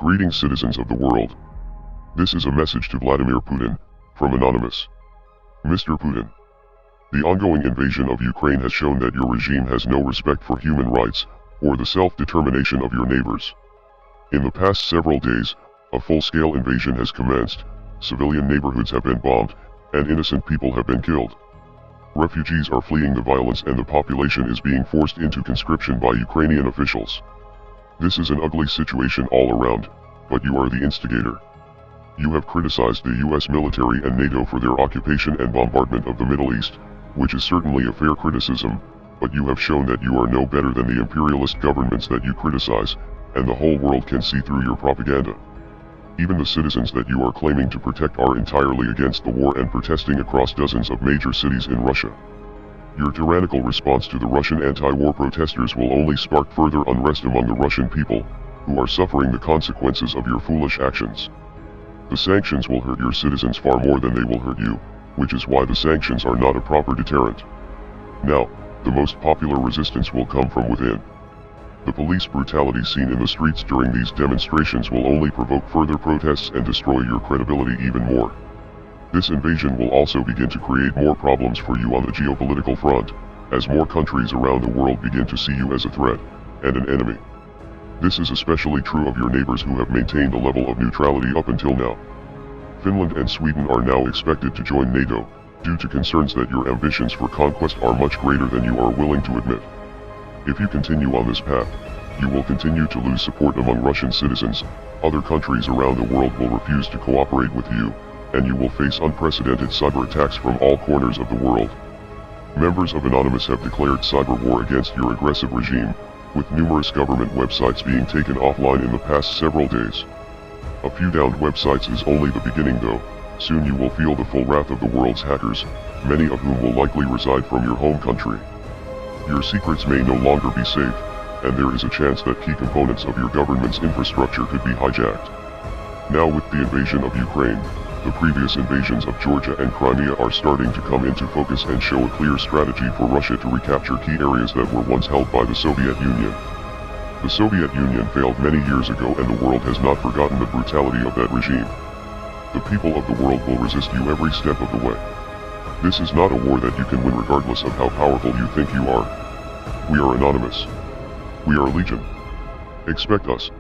Greetings, citizens of the world. This is a message to Vladimir Putin, from Anonymous. Mr. Putin, the ongoing invasion of Ukraine has shown that your regime has no respect for human rights, or the self-determination of your neighbors. In the past several days, a full-scale invasion has commenced, civilian neighborhoods have been bombed, and innocent people have been killed. Refugees are fleeing the violence and the population is being forced into conscription by Ukrainian officials. This is an ugly situation all around, but you are the instigator. You have criticized the US military and NATO for their occupation and bombardment of the Middle East, which is certainly a fair criticism, but you have shown that you are no better than the imperialist governments that you criticize, and the whole world can see through your propaganda. Even the citizens that you are claiming to protect are entirely against the war and protesting across dozens of major cities in Russia. Your tyrannical response to the Russian anti-war protesters will only spark further unrest among the Russian people, who are suffering the consequences of your foolish actions. The sanctions will hurt your citizens far more than they will hurt you, which is why the sanctions are not a proper deterrent. Now, the most popular resistance will come from within. The police brutality seen in the streets during these demonstrations will only provoke further protests and destroy your credibility even more. This invasion will also begin to create more problems for you on the geopolitical front, as more countries around the world begin to see you as a threat, and an enemy. This is especially true of your neighbors who have maintained a level of neutrality up until now. Finland and Sweden are now expected to join NATO, due to concerns that your ambitions for conquest are much greater than you are willing to admit. If you continue on this path, you will continue to lose support among Russian citizens, other countries around the world will refuse to cooperate with you, and you will face unprecedented cyber attacks from all corners of the world. Members of Anonymous have declared cyber war against your aggressive regime, with numerous government websites being taken offline in the past several days. A few downed websites is only the beginning though, soon you will feel the full wrath of the world's hackers, many of whom will likely reside from your home country. Your secrets may no longer be safe, and there is a chance that key components of your government's infrastructure could be hijacked. Now with the invasion of Ukraine, the previous invasions of Georgia and Crimea are starting to come into focus and show a clear strategy for Russia to recapture key areas that were once held by the Soviet Union. The Soviet Union failed many years ago and the world has not forgotten the brutality of that regime. The people of the world will resist you every step of the way. This is not a war that you can win regardless of how powerful you think you are. We are Anonymous. We are Legion. Expect us.